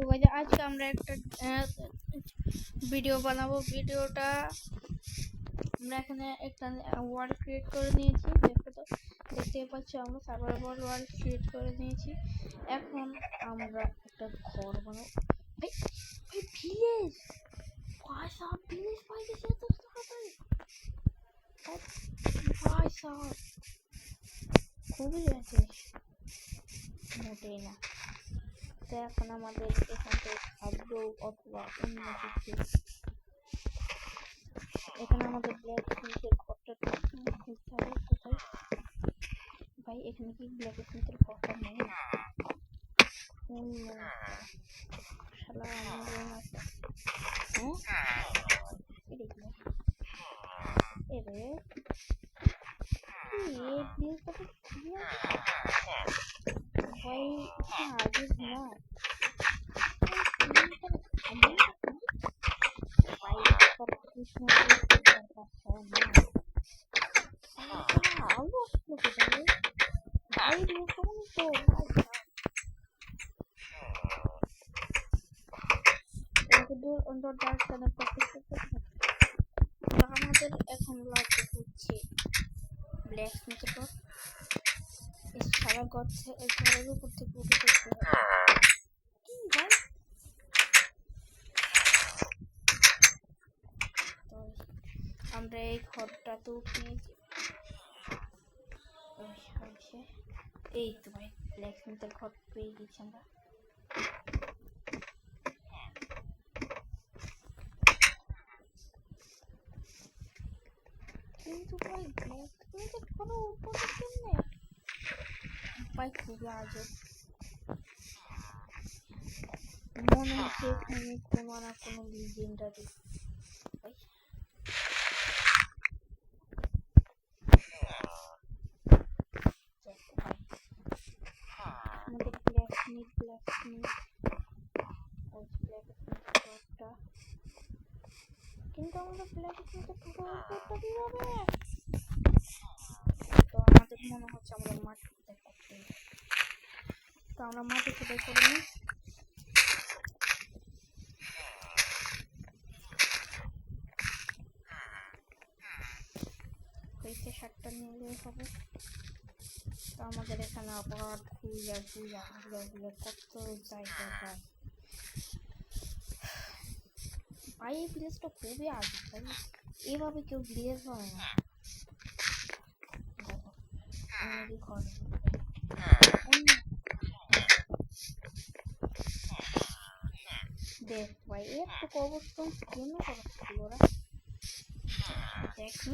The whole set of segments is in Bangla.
তো গাইজ আজকে আমরা একটা ভিডিও বানাবো। ভিডিওটা আমরা এখানে একটা ওয়ার্ল্ড ক্রিয়েট করে নিয়েছি। দেখতেই পাচ্ছি আমরা সার্ভাইভাল ওয়ার্ল্ড ক্রিয়েট করে নিয়েছি। এখন আমরা একটা ঘর বানাবো। ভাই ভিলেজ ভাই সাহেব, ভিলেজ পাই গেছে এত তাড়াতাড়ি। ভাই সাহেব খুবই আছে, মোটেই না। তো এখন আমাদের এখান থেকে খাদ্য অথবা অন্য কিছু, এখানে আমাদের ব্ল্যাক স্মিথের ঘরটা খুঁজতে হবে। কোথায় ভাই? এখানে কি ব্ল্যাক স্মিথের ঘরটা নেই? শালা আমাদের এরে ভাই আগে না আমাদের এখন লাগবে হচ্ছে ব্ল্যাক স্মিথের ঘর। সারা ঘরের উপর থেকে উঠে দেখতে হবে। আমরা এই ঘরটা তো উঠিয়েছি। এই তো ভাই ব্ল্যাক স্মিথের ঘর পেয়ে গেছি আমরা। কিন্তু ভাই ব্ল্যাক স্মিথের ঘর উপরে কেমনে ভাই? খুবই আজব মনে হচ্ছে। এখানে কোনো না কোনো লিজেন্ডারি ভাই। আমাদের ব্ল্যাক স্মিথ ঘরটা, কিন্তু আমাদের ব্ল্যাক স্মিথের ঘরটা কিভাবে? তো আমাদের মনে হচ্ছে আমাদের মাটি খোদাই করতে হবে। তো আমরা মাটি খোদাই করে নিই। হয়েছে শার্টটা নিলে হবে। তো আমাদের এখানে আবার ঘুরে কত জায়গা ভাই। ভাই এই ভিলেজটা খুবই আজব ভাই, এভাবে কেউ ভিলেজ হয় না। ঘর দেখ ভাই, একটু কবরস্থান কেন করাচ্ছিল ওরা? দেখি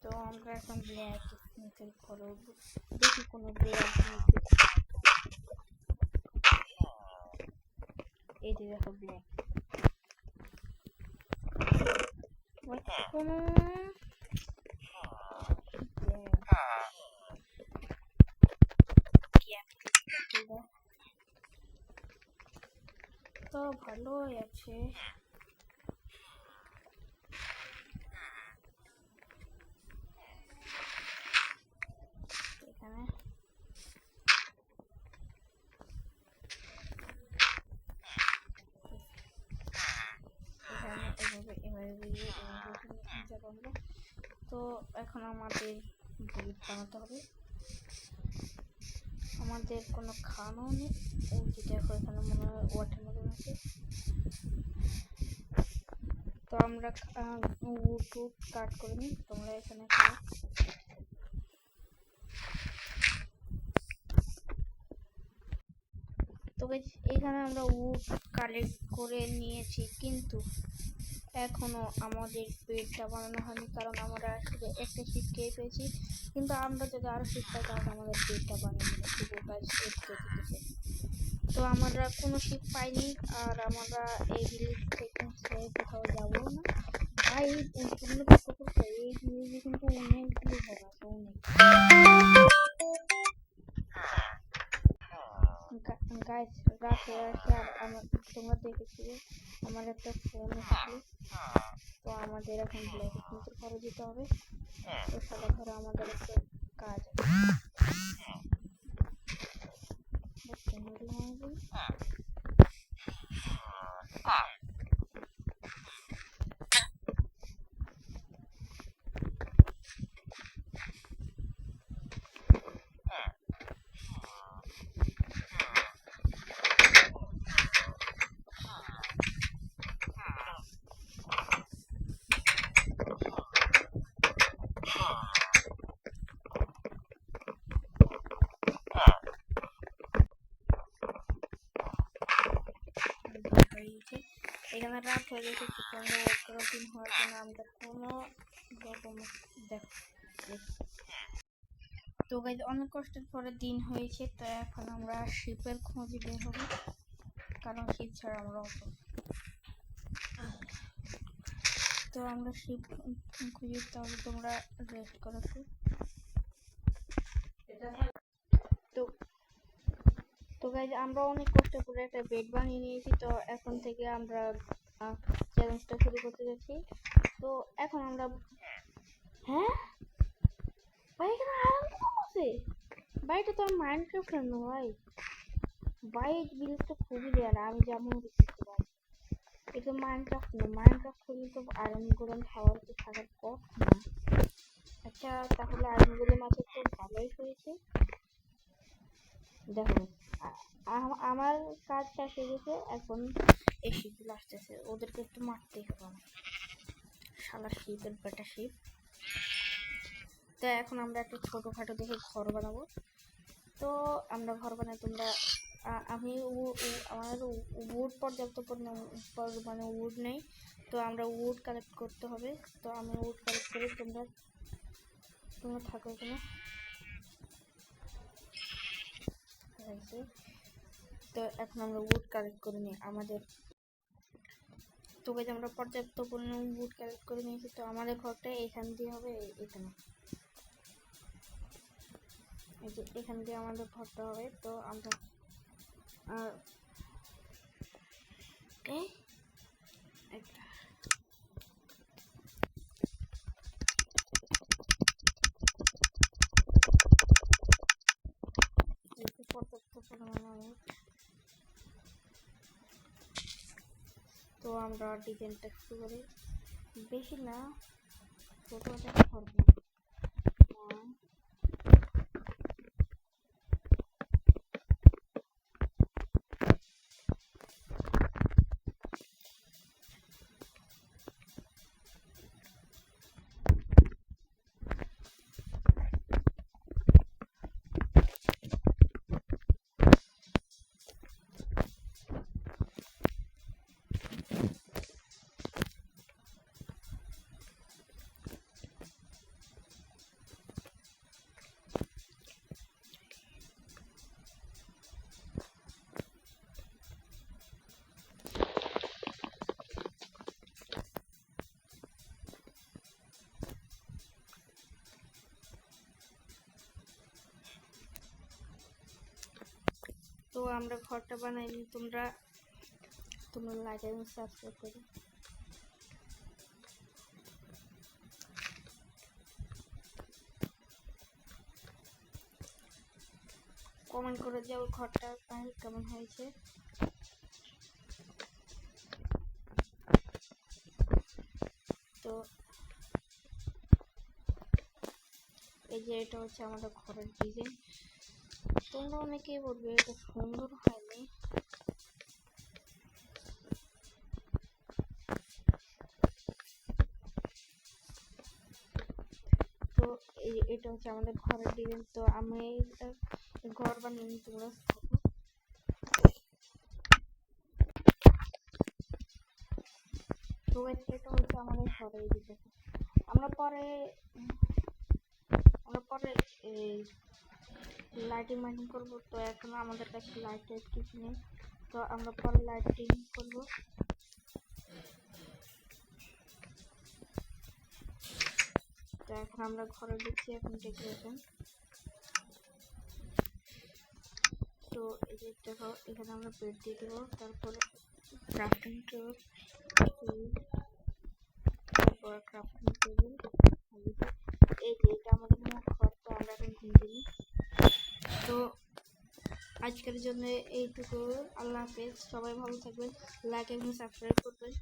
তো আমরা এখন ব্ল্যাক স্মিথের ঘর উঠবো। দেখি কোনো ব্ল্যাক এই যে দেখো ব্ল্যাক কোনো তো ভালোই আছে। এখানে তো এখন আমাদের বুট বানাতে হবে। আমাদের কোনো খাওয়ানো নেই। এই যে দেখো এখানে মনে হয় ওয়াটারমেলন আছে। তো আমরা উড কাট করে নিই। তোমরা এখানে খাও। তো এখানে আমরা উড কালেক্ট করে নিয়েছি, কিন্তু এখনো আমাদের পেটটা বানানো হয়নি, কারণ আমরা শুধু একটা শিপ খেয়ে পেয়েছি। কিন্তু আমরা যদি আরো শিপ পাই তাহলে আমাদের পেটটা বানিয়ে নেবো। তো আমরা কোনো শিপ পাইনি, আর আমরা এই ভিলেজ থেকে কোথাও যাবো না ভাই। এই ভিলেজে কিন্তু অনেকগুলো ঘর আছে, অনেক। গাইস রাত হয়ে আসছে আর তোমরা দেখেছিলে আমার একটা ফোন এসেছিল, তো আমাদের এখন ব্ল্যাক স্মিথের ঘরে যেতে হবে। তো সাদা ঘরে আমাদের একটা কাজ এখানে রাত হয়ে গেছে, তোমরা একটা দিন হওয়ার জন্য আমাদের কোনো রকম দেখো। তো গাইজ অনেক কষ্টের পরে দিন হয়েছে, তো এখন আমরা শিপের খোঁজে বের হবো, কারণ শিপ ছাড়া আমরা অত। তো আমরা শিপ খুঁজি, তাহলে তোমরা রেস্ট করো। তো তো গাইজ আমরা অনেক কষ্ট করে একটা বেড বানিয়ে নিয়েছি, তো এখন থেকে আমরা চ্যালেঞ্জটা শুরু করতে যাচ্ছি। তো এখন আমরা হ্যাঁ ভাই এখানে আরাম আছে ভাই, এটা তো আমার মাইনক্রাফট না ভাই, ভাই ভিলেজটা খুবই রেয়ার, আমি যেমন দেখতে পাই এটা মাইনক্রাফট না, মাইনক্রাফট খুবই তো আয়রন গোলেম খাওয়ার তো থাকার কথা না। আচ্ছা তাহলে আয়রন গোলেম আছে তো ভালোই হয়েছে। দেখো আমার কাজ শেষ হয়ে গেছে, এখন এই শিপগুলো আসতেছে, ওদেরকে একটু মারতেই হবে, শালা শিপের বেটা শিপ। তো এখন আমরা একটা ছোটোখাটো দেখে ঘর বানাবো। তো আমরা ঘর বানাই, তোমরা আমি আমার উড পর্যাপ্ত মানে উড নেই, তো আমরা উড কালেক্ট করতে হবে। তো আমি উড কালেক্ট করি, তোমরা থাকো এখানে। তো এখন আমরা উড কালেক্ট করে নিই আমাদের, তো গাইজ আমরা পর্যাপ্ত পরিমাণ উড কালেক্ট করে নিয়েছি। তো আমাদের ঘরটা এখান দিয়ে হবে, এখানে এই যে এখান দিয়ে আমাদের ঘরটা হবে। তো আমরা একটা পর্যাপ্ত পরিমাণে উড, তো আমরা ডিজাইনটা শুরু করি, বেশি না ছোটো একটা ঘর। তো আমরা ঘরটা বানাইনি, তোমরা লাইক এবং সাবস্ক্রাইব করো। কমেন্ট করে যাও ঘরটা কেমন হয়েছে। তো এই যে এটা হচ্ছে আমাদের ঘরের ডিজাইন, তোমরা অনেকেই বলবে এটা সুন্দর হয়নি। তো এটা হচ্ছে আমাদের ঘরের ডিজাইন। তো আমি ঘর বানিয়ে তোমরা তো এটা হচ্ছে আমাদের ঘরের ডিজাইন। আমরা পরে লাইটিং মাইটিং করবো। তো এখন আমাদের কাছে লাইট কিছু নেই, তো আমরা পরে লাইটিং করবো। তো এখন আমরা ঘরে ঢুকছি, এখন ডেকোরেশন। তো তো এই যে দেখো এখানে আমরা বেড দিয়ে দেবো, তারপরে ক্রাফটিং টেবিল, তারপর ক্রাফটিং টেবিল। এই যে এটা আমাদের মোট ঘর, তো আমরা এখন ঘুম দিই। তো আজকের জন্য এইটুকু, আল্লাহ হাফেজ, সবাই ভালো থাকবেন, লাইক এবং সাবস্ক্রাইব করবেন।